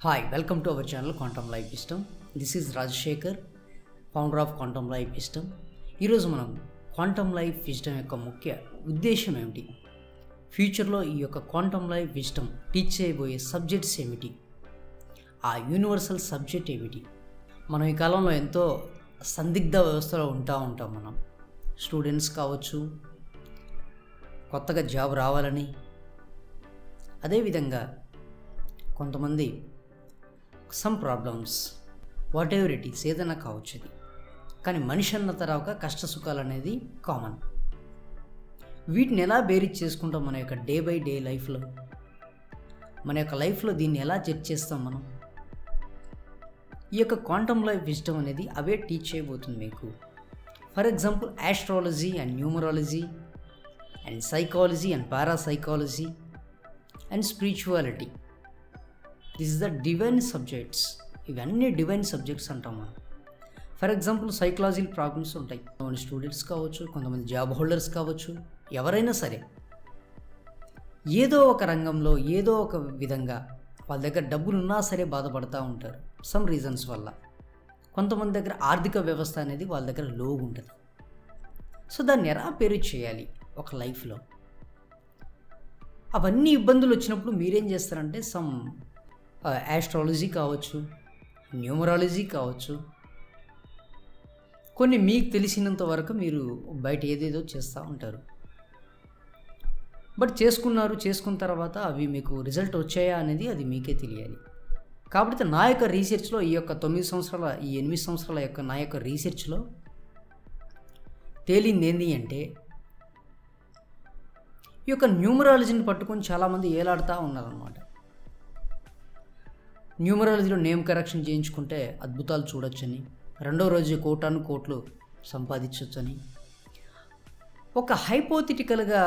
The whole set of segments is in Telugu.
Hi, welcome to our channel Quantum Life Wisdom. This is Rajshekar, founder of Quantum Life Wisdom. ఈరోజు మనం క్వాంటమ్ లైఫ్ విజ్డమ్ యొక్క ముఖ్య ఉద్దేశం ఏమిటి, ఫ్యూచర్లో ఈ యొక్క క్వాంటమ్ లైఫ్ విజ్డమ్ టీచ్ చేయబోయే సబ్జెక్ట్స్ ఏమిటి, ఆ యూనివర్సల్ సబ్జెక్ట్ ఏమిటి. మనం ఈ కాలంలో ఎంతో సందిగ్ధ వ్యవస్థలో ఉంటాం. మనం స్టూడెంట్స్ కావచ్చు, కొత్తగా జాబ్ రావాలని, అదేవిధంగా కొంతమంది some problems, what ever it is, ఏదైనా కావచ్చు ఇది. కానీ మనిషి అన్న తర్వాత కష్ట సుఖాలు అనేది కామన్. వీటిని ఎలా బేరీజ్ చేసుకుంటాం మన యొక్క డే బై డే లైఫ్లో, మన యొక్క లైఫ్లో దీన్ని ఎలా జడ్జ్ చేస్తాం మనం. ఈ యొక్క క్వాంటమ్ లైఫ్ విజ్డమ్ అనేది అవే టీచ్ చేయబోతుంది మీకు. For example astrology and numerology and psychology and parapsychology and spirituality. This is the divine subjects. ఇవన్నీ డివైన్ సబ్జెక్ట్స్ అంటాం మనం. ఫర్ ఎగ్జాంపుల్ సైకలాజికల్ ప్రాబ్లమ్స్ ఉంటాయి. కొంతమంది స్టూడెంట్స్ కావచ్చు, కొంతమంది జాబ్ హోల్డర్స్ కావచ్చు, ఎవరైనా సరే ఏదో ఒక రంగంలో ఏదో ఒక విధంగా వాళ్ళ దగ్గర డబ్బులు ఉన్నా సరే బాధపడుతూ ఉంటారు సమ్ రీజన్స్ వల్ల. కొంతమంది దగ్గర ఆర్థిక వ్యవస్థ అనేది వాళ్ళ దగ్గర లోగా ఉంటుంది. సో దాన్ని ఎలా పేరు చేయాలి ఒక లైఫ్లో. అవన్నీ ఇబ్బందులు వచ్చినప్పుడు మీరేం చేస్తారంటే సమ్ ఆస్ట్రాలజీ కావచ్చు, న్యూమరాలజీ కావచ్చు, కొన్ని మీకు తెలిసినంత వరకు మీరు బయట ఏదేదో చేస్తూ ఉంటారు. బట్ చేసుకున్న తర్వాత అవి మీకు రిజల్ట్ వచ్చాయా అనేది అది మీకే తెలియాలి. కాబట్టి నా యొక్క రీసెర్చ్లో ఈ యొక్క 8 సంవత్సరాల యొక్క నా యొక్క రీసెర్చ్లో తేలింది ఏంటి అంటే, ఈ యొక్క న్యూమరాలజీని పట్టుకొని చాలామంది ఏలాడుతూ ఉన్నారనమాట. న్యూమరాలజీలో నేమ్ కరెక్షన్ చేయించుకుంటే అద్భుతాలు చూడొచ్చని, రెండో రోజు కోట్లు సంపాదించవచ్చని ఒక హైపోథెటికల్గా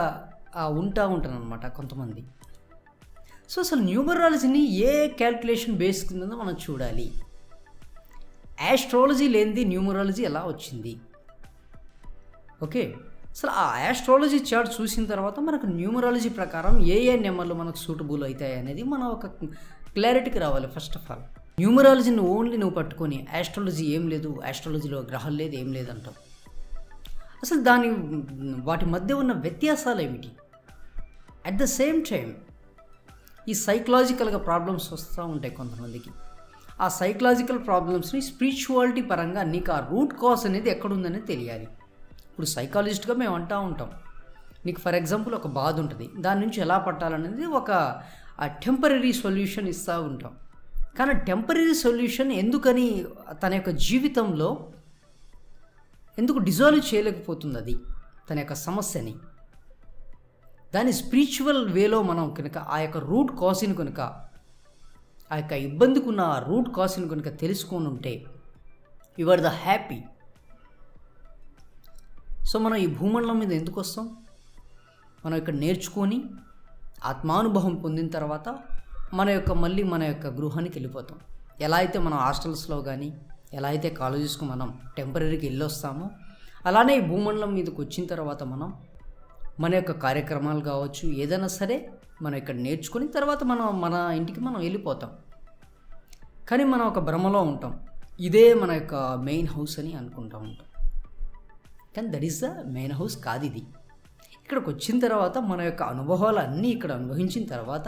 ఉంటానన్నమాట కొంతమంది. సో అసలు న్యూమరాలజీని ఏ క్యాల్కులేషన్ బేస్ కింద మనం చూడాలి, ఆస్ట్రాలజీ లేనిది న్యూమరాలజీ ఎలా వచ్చింది. ఓకే, అసలు ఆ ఆస్ట్రాలజీ చార్ట్ చూసిన తర్వాత మనకు న్యూమరాలజీ ప్రకారం ఏ నెంబర్లు మనకు సూటబుల్ అవుతాయి అనేది మనం ఒక క్లారిటీకి రావాలి. ఫస్ట్ ఆఫ్ ఆల్ న్యూమరాలజీని ఓన్లీ నువ్వు పట్టుకొని ఆస్ట్రాలజీ ఏం లేదు, ఆస్ట్రాలజీలో గ్రహాలు లేదు, ఏం లేదంటావు. అసలు వాటి మధ్య ఉన్న వ్యత్యాసాలు ఏమిటి. అట్ ద సేమ్ టైం ఈ సైకలాజికల్గా ప్రాబ్లమ్స్ వస్తూ ఉంటాయి కొంతమందికి. ఆ సైకలాజికల్ ప్రాబ్లమ్స్ని స్పిరిచువాలిటీ పరంగా నీకు ఆ రూట్ కాజ్ అనేది ఎక్కడుందనేది తెలియాలి. ఇప్పుడు సైకాలజిస్ట్గా మేము అంటూ ఉంటాం, నీకు ఫర్ ఎగ్జాంపుల్ ఒక బాధ ఉంటుంది, దాని నుంచి ఎలా పట్టాలనేది ఒక టెంపరీ సొల్యూషన్ ఇస్తూ ఉంటాం. కానీ టెంపరీ సొల్యూషన్ ఎందుకని తన యొక్క జీవితంలో ఎందుకు డిజాల్వ్ చేయలేకపోతుంది అది తన యొక్క సమస్యని. దాని స్పిరిచువల్ వేలో మనం కనుక ఆ యొక్క రూట్ కాజ్ని కనుక, ఆ యొక్క ఇబ్బందికి ఉన్న ఆ రూట్ కాజ్ని కనుక తెలుసుకొని ఉంటే you are the happy. So మనం ఈ భూమండలం మీద ఎందుకు వస్తాం, మనం ఇక్కడ నేర్చుకొని ఆత్మానుభవం పొందిన తర్వాత మన యొక్క గృహానికి వెళ్ళిపోతాం. ఎలా అయితే మనం హాస్టల్స్లో కానీ, ఎలా అయితే కాలేజెస్కు మనం టెంపరీకి వెళ్ళొస్తామో, అలానే ఈ భూమండలం మీదకి వచ్చిన తర్వాత మనం మన యొక్క కార్యక్రమాలు కావచ్చు, ఏదైనా సరే మనం ఇక్కడ నేర్చుకుని తర్వాత మన ఇంటికి మనం వెళ్ళిపోతాం. కానీ మనం ఒక భ్రమలో ఉంటాం, ఇదే మన యొక్క మెయిన్ హౌస్ అని అనుకుంటూ ఉంటాం. కానీ that is the main house కాదు ఇది. ఇక్కడికి వచ్చిన తర్వాత మన యొక్క అనుభవాలు అన్నీ ఇక్కడ అనుభవించిన తర్వాత,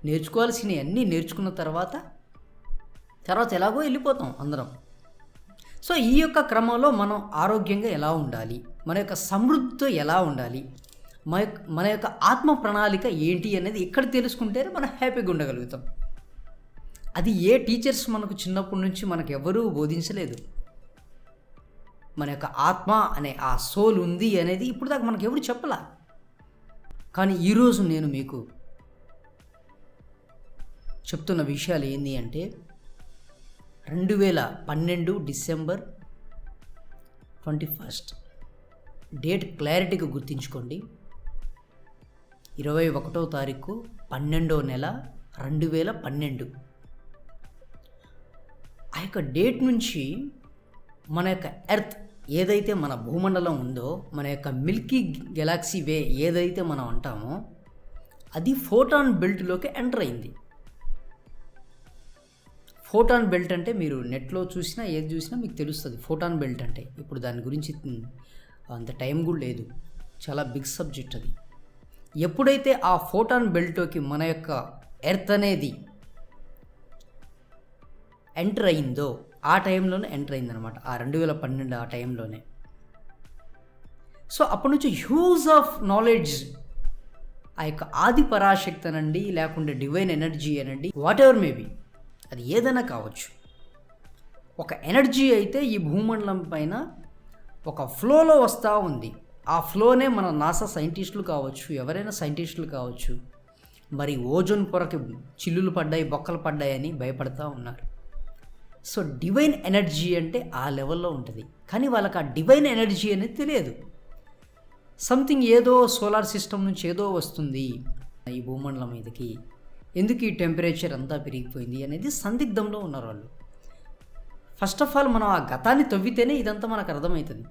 నేర్చుకోవాల్సినవి అన్నీ నేర్చుకున్న తర్వాత ఎలాగో వెళ్ళిపోతాం అందరం. సో ఈ యొక్క క్రమంలో మనం ఆరోగ్యంగా ఎలా ఉండాలి, మన యొక్క సమృద్ధితో ఎలా ఉండాలి, మన యొక్క ఆత్మ ప్రణాళిక ఏంటి అనేది ఇక్కడ తెలుసుకుంటేనే మనం హ్యాపీగా ఉండగలుగుతాం. అది ఏ టీచర్స్ మనకు చిన్నప్పటి నుంచి మనకు ఎవరూ బోధించలేదు. మన యొక్క ఆత్మ అనే ఆ సోల్ ఉంది అనేది ఇప్పుడు దాకా మనకు ఎవరు చెప్పలా. కానీ ఈరోజు నేను మీకు చెప్తున్న విషయాలు ఏంటి అంటే, 2012 డిసెంబర్ 21 డేట్ క్లారిటీగా గుర్తుంచుకోండి. 21వ తారీఖు 12వ నెల 2012. ఆ యొక్క డేట్ నుంచి మన యొక్క ఎర్త్ ఏదైతే మన భూమండలం ఉందో, మన యొక్క మిల్కీ గెలాక్సీ వే ఏదైతే మనం అంటామో, అది ఫోటాన్ బెల్ట్లోకి ఎంటర్ అయింది. ఫోటాన్ బెల్ట్ అంటే మీరు నెట్లో చూసినా ఏది చూసినా మీకు తెలుస్తుంది ఫోటాన్ బెల్ట్ అంటే. ఇప్పుడు దాని గురించి అంత టైం కూడా లేదు, చాలా బిగ్ సబ్జెక్ట్ అది. ఎప్పుడైతే ఆ ఫోటాన్ బెల్ట్లోకి మన యొక్క ఎర్త్ అనేది ఎంటర్ అయిందో ఆ టైంలోనే ఎంటర్ అయిందనమాట, ఆ 2012 ఆ టైంలోనే. సో అప్పటి నుంచి హ్యూజ్ ఆఫ్ నాలెడ్జ్, ఆ యొక్క ఆది పరాశక్తి అనండి, లేకుంటే డివైన్ ఎనర్జీ అనండి, వాట్ ఎవర్ మేబీ, అది ఏదైనా కావచ్చు, ఒక ఎనర్జీ అయితే ఈ భూమండలం పైన ఒక ఫ్లోలో వస్తూ ఉంది. ఆ ఫ్లోనే మన నాసా సైంటిస్టులు కావచ్చు, ఎవరైనా సైంటిస్టులు కావచ్చు, మరి ఓజోన్ పొరకి చిల్లులు పడ్డాయి, బొక్కలు పడ్డాయని భయపడతా ఉన్నారు. సో డివైన్ ఎనర్జీ అంటే ఆ లెవెల్లో ఉంటుంది, కానీ వాళ్ళకి ఆ డివైన్ ఎనర్జీ అనేది తెలియదు. సంథింగ్ ఏదో సోలార్ సిస్టమ్ నుంచి ఏదో వస్తుంది ఈ భూమండలం మీదకి, ఎందుకు ఈ టెంపరేచర్ అంతా పెరిగిపోయింది అనేది సందిగ్ధంలో ఉన్నారు వాళ్ళు. ఫస్ట్ ఆఫ్ ఆల్ మనం ఆ గతాన్ని తవ్వితేనే ఇదంతా మనకు అర్థమవుతుంది.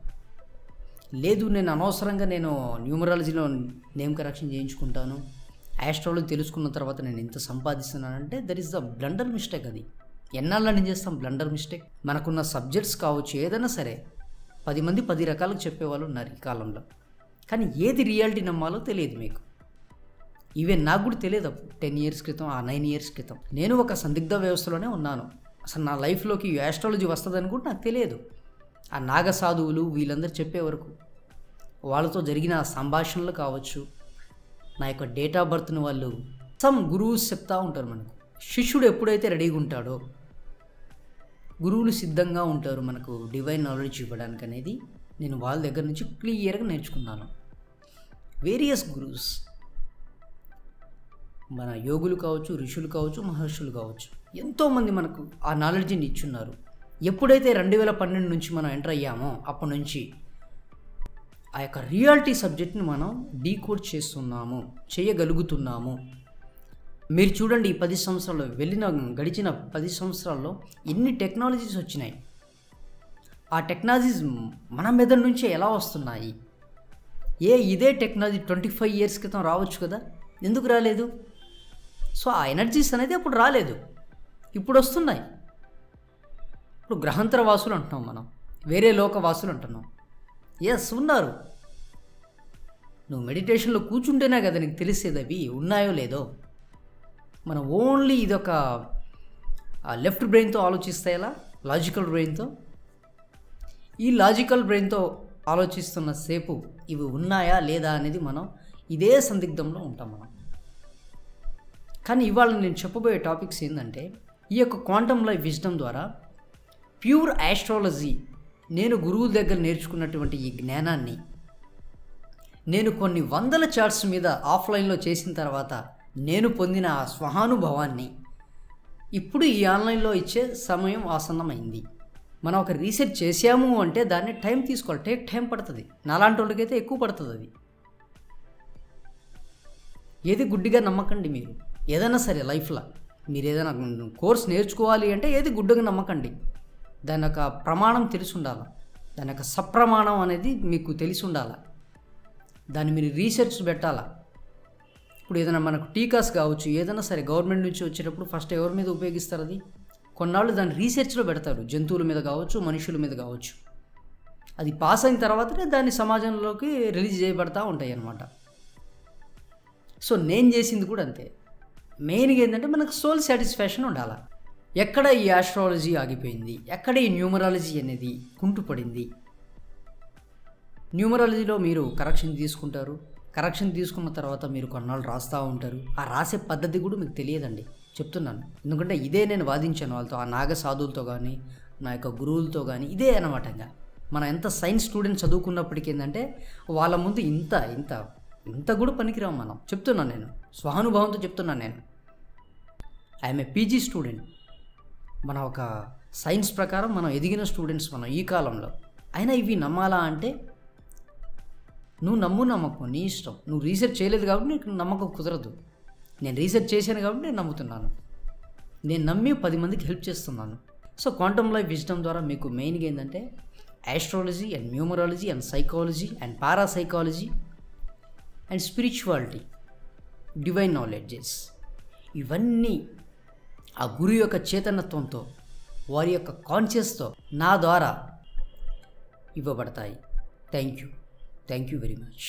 లేదు నేను అనవసరంగా న్యూమరాలజీలో నేమ్ కరెక్షన్ చేయించుకుంటాను, ఆస్ట్రాలజీ తెలుసుకున్న తర్వాత నేను ఎంత సంపాదిస్తున్నానంటే that is the blunder mistake. అది ఎన్నాళ్ళని చేస్తాం బ్లండర్ మిస్టేక్. మనకున్న సబ్జెక్ట్స్ కావచ్చు, ఏదైనా సరే 10 మంది 10 రకాలకు చెప్పేవాళ్ళు ఉన్నారు ఈ కాలంలో, కానీ ఏది రియాలిటీ నమ్మాలో తెలియదు మీకు. ఈవెన్ నాకు కూడా తెలియదు అప్పుడు 10 ఇయర్స్ క్రితం, 9 ఇయర్స్ క్రితం. నేను ఒక సందిగ్ధ వ్యవస్థలోనే ఉన్నాను. అసలు నా లైఫ్లోకి ఆస్ట్రాలజీ వస్తుందని కూడా నాకు తెలియదు. ఆ నాగ సాధువులు వీళ్ళందరూ చెప్పే వరకు, వాళ్ళతో జరిగిన సంభాషణలు కావచ్చు, నా యొక్క డేట్ ఆఫ్ బర్త్ని వాళ్ళు సమ్ గురువు చెప్తూ ఉంటారు మనకు. శిష్యుడు ఎప్పుడైతే రెడీగా ఉంటాడో, గురువులు సిద్ధంగా ఉంటారు మనకు డివైన్ నాలెడ్జ్ ఇవ్వడానికి అనేది నేను వాళ్ళ దగ్గర నుంచి క్లియర్గా నేర్చుకున్నాను. వేరియస్ గురూస్, మన యోగులు కావచ్చు, ఋషులు కావచ్చు, మహర్షులు కావచ్చు, ఎంతోమంది మనకు ఆ నాలెడ్జ్ని ఇచ్చున్నారు. ఎప్పుడైతే 2012 నుంచి మనం ఎంటర్ అయ్యామో అప్పటి నుంచి ఆ యొక్క రియాలిటీ సబ్జెక్ట్ని మనం డీకోడ్ చేయగలుగుతున్నాము. మీరు చూడండి, ఈ 10 సంవత్సరాల్లో గడిచిన 10 సంవత్సరాల్లో ఎన్ని టెక్నాలజీస్ వచ్చినాయి. ఆ టెక్నాలజీస్ మన మెదడు నుంచే ఎలా వస్తున్నాయి? ఇదే టెక్నాలజీ 25 ఇయర్స్ క్రితం రావచ్చు కదా, ఎందుకు రాలేదు? సో ఆ ఎనర్జీస్ అనేది అప్పుడు రాలేదు, ఇప్పుడు వస్తున్నాయి. ఇప్పుడు గ్రహాంతర వాసులు అంటున్నాం మనం, వేరే లోకవాసులు అంటున్నాం. ఎస్ ఉన్నారు. నువ్వు మెడిటేషన్లో కూర్చుంటేనే కదా నీకు తెలిసేది అవి ఉన్నాయో లేదో. మనం ఓన్లీ ఇదొక లెఫ్ట్ బ్రెయిన్తో ఆలోచిస్తే ఎలా, లాజికల్ బ్రెయిన్తో, ఈ లాజికల్ బ్రెయిన్తో ఆలోచిస్తున్న సేపు ఇవి ఉన్నాయా లేదా అనేది మనం ఇదే సందిగ్ధంలో ఉంటాం మనం. కానీ ఇవాళ నేను చెప్పబోయే టాపిక్స్ ఏంటంటే, ఈ యొక్క క్వాంటమ్ లైఫ్ విజ్డమ్ ద్వారా ప్యూర్ ఆస్ట్రాలజీ, నేను గురువుల దగ్గర నేర్చుకున్నటువంటి ఈ జ్ఞానాన్ని నేను కొన్ని వందల చార్ట్స్ మీద ఆఫ్లైన్లో చేసిన తర్వాత నేను పొందిన ఆ స్వహానుభవాన్ని ఇప్పుడు ఈ ఆన్లైన్లో ఇచ్చే సమయం ఆసన్నమైంది. మనం ఒక రీసెర్చ్ చేసాము అంటే దాన్ని టైం తీసుకోవాలి, టైం పడుతుంది. నాలాంటి వాళ్ళకైతే ఎక్కువ పడుతుంది అది. ఏది గుడ్డిగా నమ్మకండి. మీరు ఏదైనా సరే లైఫ్లో మీరు ఏదైనా కోర్స్ నేర్చుకోవాలి అంటే ఏది గుడ్డిగా నమ్మకండి. దాని యొక్క ప్రమాణం తెలిసి ఉండాలి, దాని యొక్క సప్రమాణం అనేది మీకు తెలిసి ఉండాలి, దాన్ని మీరు రీసెర్చ్ పెట్టాలా. ఇప్పుడు ఏదైనా మనకు టీకాస్ కావచ్చు, ఏదైనా సరే గవర్నమెంట్ నుంచి వచ్చేటప్పుడు ఫస్ట్ ఎవరి మీద ఉపయోగిస్తారు? అది కొన్నాళ్ళు దాన్ని రీసెర్చ్లో పెడతారు, జంతువుల మీద కావచ్చు, మనుషుల మీద కావచ్చు. అది పాస్ అయిన తర్వాతనే దాన్ని సమాజంలోకి రిలీజ్ చేయబడతా ఉంటాయి అన్నమాట. సో నేను చేసింది కూడా అంతే. మెయిన్గా ఏంటంటే మనకు సోల్ సాటిస్ఫాక్షన్ ఉండాలి. ఎక్కడ ఈ ఆస్ట్రాలజీ ఆగిపోయింది, ఎక్కడ ఈ న్యూమరాలజీ అనేది కుంటుపడింది. న్యూమరాలజీలో మీరు కరెక్షన్ తీసుకుంటారు, కరెక్షన్ తీసుకున్న తర్వాత మీరు కొన్నాళ్ళు రాస్తూ ఉంటారు. ఆ రాసే పద్ధతి కూడా మీకు తెలియదండి, చెప్తున్నాను. ఎందుకంటే ఇదే నేను వాదించాను వాళ్ళతో, ఆ నాగ సాధువులతో కానీ నా యొక్క గురువులతో కానీ. ఇదే అన్నమాట. ఇంకా మనం ఎంత సైన్స్ స్టూడెంట్ చదువుకున్నప్పటికీ ఏంటంటే వాళ్ళ ముందు ఇంత కూడా పనికిరాము మనం. చెప్తున్నాను, నేను స్వానుభవంతో చెప్తున్నాను. నేను ఐఎమ్ ఏ పీజీ స్టూడెంట్. మన ఒక సైన్స్ ప్రకారం మనం ఎదిగిన స్టూడెంట్స్ మనం ఈ కాలంలో. అయినా ఇవి నమ్మాలా అంటే నువ్వు నమ్మకం నీ ఇష్టం. నువ్వు రీసెర్చ్ చేయలేదు కాబట్టి నీకు నమ్మకం కుదరదు. నేను రీసెర్చ్ చేశాను కాబట్టి నేను నమ్ముతున్నాను. నేను నమ్మి 10 మందికి హెల్ప్ చేస్తున్నాను. సో క్వాంటమ్ లైఫ్ విజ్డమ్ ద్వారా మీకు మెయిన్గా ఏంటంటే astrology and numerology and psychology and parapsychology and spirituality, divine knowledges, ఇవన్నీ ఆ గురు యొక్క చేతనత్వంతో, వారి యొక్క కాన్షియస్తో నా ద్వారా ఇవ్వబడతాయి. Thank you very much.